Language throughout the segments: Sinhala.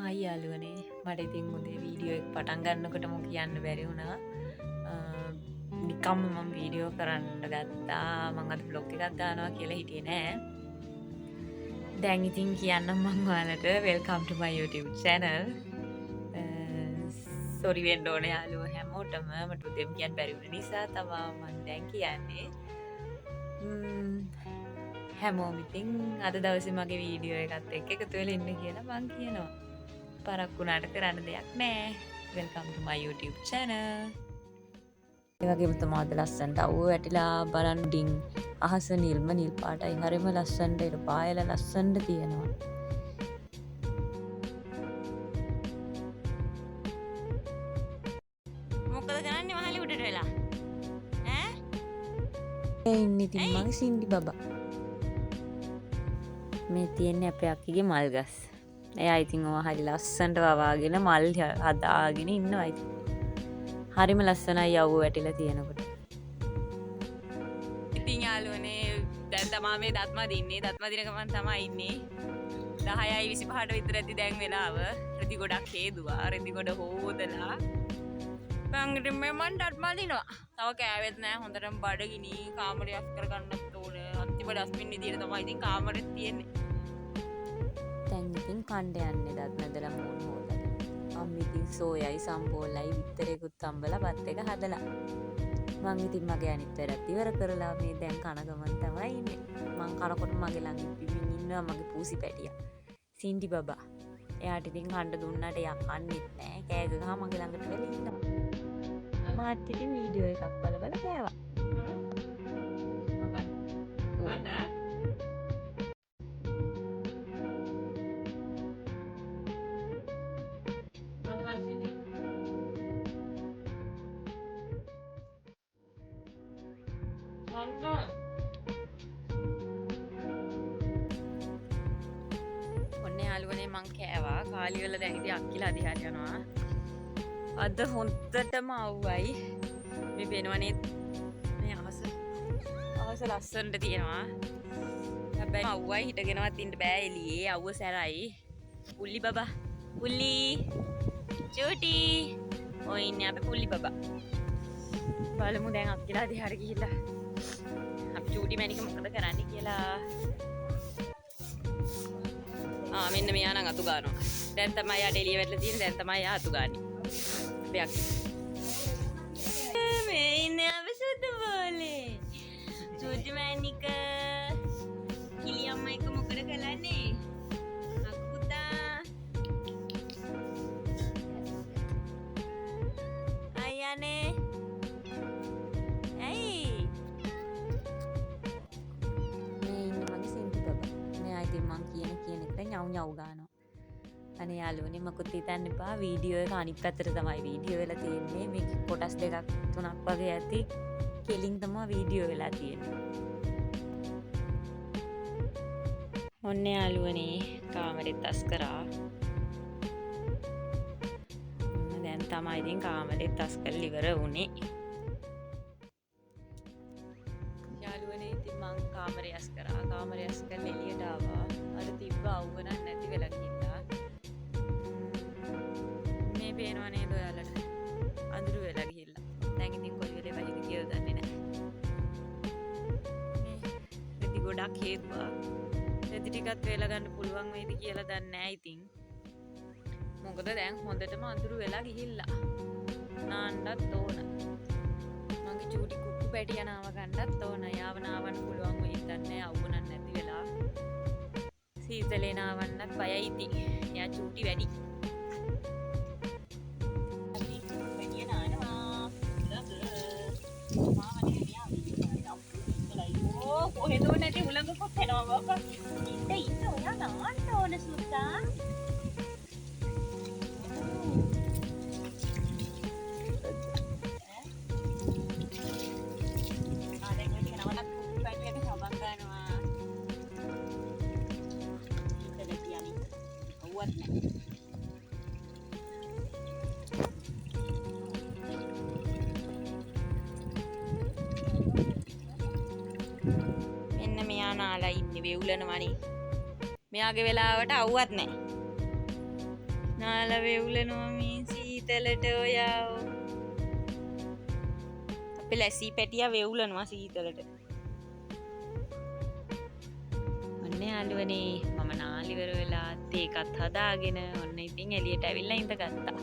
හයි යාළුවනේ මට ඉතින් උදේ වීඩියෝ එක පටන් ගන්නකොටම කියන්න බැරි වුණා නිකම්ම මම වීඩියෝ කරන්න ගත්තා මම අද බ්ලොග් එකක් දානවා කියලා හිටියේ නෑ දැන් ඉතින් කියන්නම් මම ඔයාලට වෙල්කම් ටු මයි YouTube channel සෝරි වෙන්න ඕනේ යාළුවෝ හැමෝටම මට උදේම කියන්න බැරි වුණ නිසා තමයි මම දැන් කියන්නේ හැමෝම ඉතින් අද දවසේ මගේ වීඩියෝ එකත් එක්ක එකතු වෙලා ඉන්න කියලා මම කියනවා පරක් වුණාට කරන්න දෙයක් නෑ වෙල්කම් ටු මයි YouTube channel ඒ වගේම තමයි අද ලස්සනට අවුව වැටිලා බලන්න ඩිං අහස නිල්ම නිල් පාටයි හරිම ලස්සනට ඉර පායලා ලස්සනට තියෙනවා මොකද කරන්නේ මහලි උඩට වෙලා ඈ ඒ ඉන්නේ ඉතින් මගේ සින්ඩි බබා මේ තියෙන්නේ අපේ අක්කිගේ මල් ගස් එයා ඉතින් ඔය හරි ලස්සනට වවාගෙන මල් හදාගෙන ඉන්නවා ඉතින්. හරිම ලස්සනයි යව්ව වැටිලා තියෙනකොට. ඉතින් යාළුවනේ දැන් තමයි මේ දත්ම දින්නේ. දත්ම දින ගමන් තමයි ඉන්නේ. 10:25ට විතර ඇති දැන් වෙලාව. රෙදි ගොඩක් හේදුවා. රෙදි ගොඩ හොදලා. බංගිට මම දත්ම දිනවා. තව කෑවෙත් නෑ. හොඳටම බඩගිනි කාමරය අස් කරගන්නත් ඕනේ. අන්තිම ඩස්බින් විදියට තමයි ඉතින් කාමරෙත් තියෙන්නේ. දැන් ඉතින් කණ්ඩ යන්නේ දත් නැදලා මූණ හොදලා. අම්මි ඉතින් සෝයයි සම්බෝලයි විතරේකුත් තම්බලා බත් එක හදලා. මං ඉතින් මගේ අනිත් වැඩත් ඉවර කරලා මේ දැන් කන ගමන් තමයි ඉන්නේ. මං කනකොට මගේ ළඟින් පිපින් ඉන්නවා මගේ පූසි පැටියා. සින්ඩි බබා. එයාට ඉතින් කන්න දුන්නාට එයා කන්නේත් නෑ. කෑ ගහම මගේ ළඟට වෙලා ඉන්නවා. මාත් ඉතින් වීඩියෝ එකක් බල කෑවා. ඔන්න යාළුවනේ මං කෑවා කාලි වල දැන් ඉතින් අක්කිලා දිහාට යනවා අද හොන්දටම අවුවයි මේ පේනවනේ මේ අවස ලස්සනට තියෙනවා හැබැයි අවුවයි හිටගෙනවත් ඉන්න බෑ එළියේ අවුව සැරයි පුල්ලි බබා පුල්ලි චූටි ඔය ඉන්නේ අපේ පුල්ලි බබා බලමු දැන් අක්කිලා දිහාට ගිහිල්ලා අපි චූටි මැනික මොකද කරන්නේ කියලා මෙන්න මෙයා නම් අතු ගන්නවා. දැන් තමයි යා ඩෙලිය වැටලා තියෙන්නේ. දැන් තමයි යා අතු ගන්නේ. බයක්. මේ ඉන්නේ අපි සුදු බෝලේ. සුදු මැනික. කිලි අම්මා එක මොකද කරන්නේ? අක්කු පුතා. අයියානේ. ඇයි? මේ ඉන්නේ මගේ සින්දු බබා. මෙයා ඉතින් මං කියන එකට ñව ñව ගන්නවා. අනේ යාළුවනේ මකුත් හිතන්න එපා වීඩියෝ එක අනිත් පැත්තට තමයි වීඩියෝ වෙලා තියෙන්නේ. මේක කොටස් දෙකක් තුනක් වගේ ඇති. කෙලින් තමයි වීඩියෝ වෙලා තියෙන්නේ. ඔන්න යාළුවනේ කාමරෙත් අස් කරා. දැන් තමයි ඉතින් කාමරෙත් අස් කරලා ඉවර වුණේ. යාළුවනේ ඉතින් මං කාමරය අස් කරා. කාමරය අස් කරලා එළියට ආවා. අර තිබ්බ අවුව නැති වෙලා ගිහිල්ලා. මේ පේනව නේද ඔයාලට? අඳුරු වෙලා ගිහිල්ලා. දැන් ඉතින් කොයි වෙලේ වහිද කියලා දන්නේ නැහැ. මේ රෙදි ගොඩක් හේතුවා. රෙදි ටිකක් වේලා ගන්න පුළුවන් වෙයිද කියලා දන්නේ නැහැ ඉතින්. මොකද දැන් හොඳටම අඳුරු වෙලා ගිහිල්ලා. නාන්නත් ඕන. මගේ චූටි කුක්කු පැටියා නාව ගන්නත් ඕන. යාව නාවන්න පුළුවන් වෙයිද දන්නේ නැහැ. අවුව නැති වෙලා. සීතලේ නාවන්නත් බයයි ඉතින්. එයා චූටි වැඩි. කොහෙද නැටි උලඟකොත් එනවා බබා. ඉන්න ඔයා නාන්න ඕන සුද්දා. මෙන්න මෙයා නාලා ඉන්නේ වෙවුලනවනේ. මෙයාගේ වෙලාවට අවුවත් නැහැ. මාලා වෙවුලනවා මේ සීතලට ඔයාව. අපේ ලැසී පැටියා වෙවුලනවා සීතලට. ඔන්න යාළුවනේ මම නාලිවර වෙලා තේකත් හදාගෙන ඔන්න ඉතින් එළියට ඇවිල්ලා ඉඳගත්තා.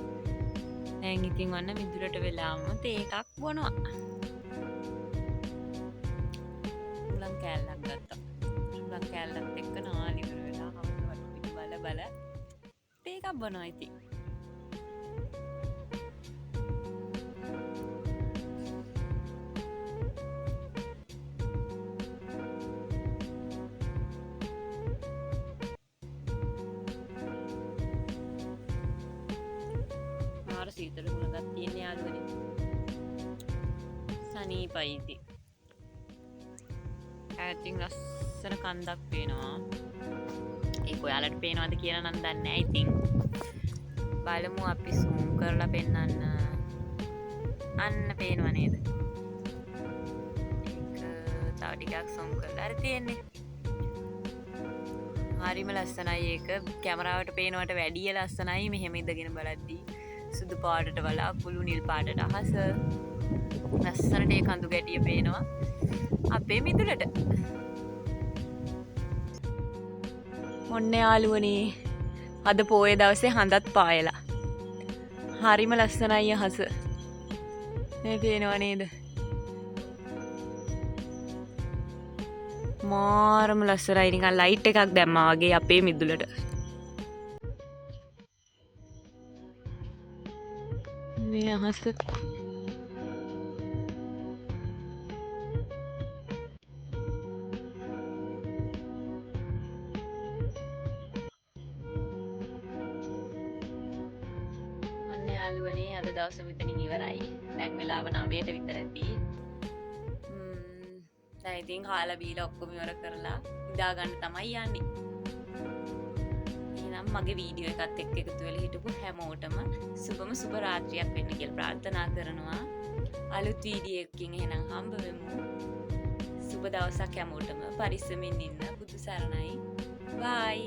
දැන් ඉතින් ඔන්න මිදුලට වෙලාම තේ එකක් බොනවා. උලන් කෑල්ලක් ගත්තා. උලන් කෑල්ලත් එක්ක නාලිවර වෙලා හවුනට බල බල තේ එකක් බොනවා ඉතින්. සීතල ගුණගත් තියෙන යාළුවනේ. සනීපයි ඉතින්. ඇතින් ලස්සන කන්දක් පේනවා. ඒක ඔයාලට පේනවද කියලා නම් දන්නේ නැහැ ඉතින්. බලමු අපි zoom කරලා පෙන්නන්න. අන්න පේනව නේද? ඒක තව ටිකක් zoom කරලා හරි තියෙන්නේ. හරිම ලස්සනයි ඒක. කැමරාවට පේනවට වැඩිය ලස්සනයි මෙහෙම ඉඳගෙන බලද්දී. සුදු පාටට වලා කුළු නිල් පාටට අහස ලස්සනට ඒ කඳු ගැටිය පේනවා අපේ මිදුලට. ඔන්න යාළුවනේ අද පොයේ දවසේ හඳත් පායලා. හරිම ලස්සනයි අහස. මේ පේනව නේද? මාරම ලස්සනයි නිකන් ලයිට් එකක් දැම්මා වගේ අපේ මිදුලට. මේ අහස යාළුවනේ අද දවස මෙතනින් ඉවරයි. දැන් වෙලාව 9ට විතර ඇති. දැන් ඉතින් කාලා බීලා ඔක්කොම ඉවර කරලා ඉඳා ගන්න තමයි යන්නේ. එහෙනම් මගේ වීඩියෝ එකත් එක්ක එකතු වෙලා හිටපු හැමෝටම සුබ රාත්‍රියක් වෙන්න කියලා ප්‍රාර්ථනා කරනවා. අලුත් වීඩියෝ එකකින් එහෙනම් හම්බ වෙමු. සුබ දවසක් හැමෝටම. පරිස්සමින් ඉන්න. බුදු සරණයි. බයි.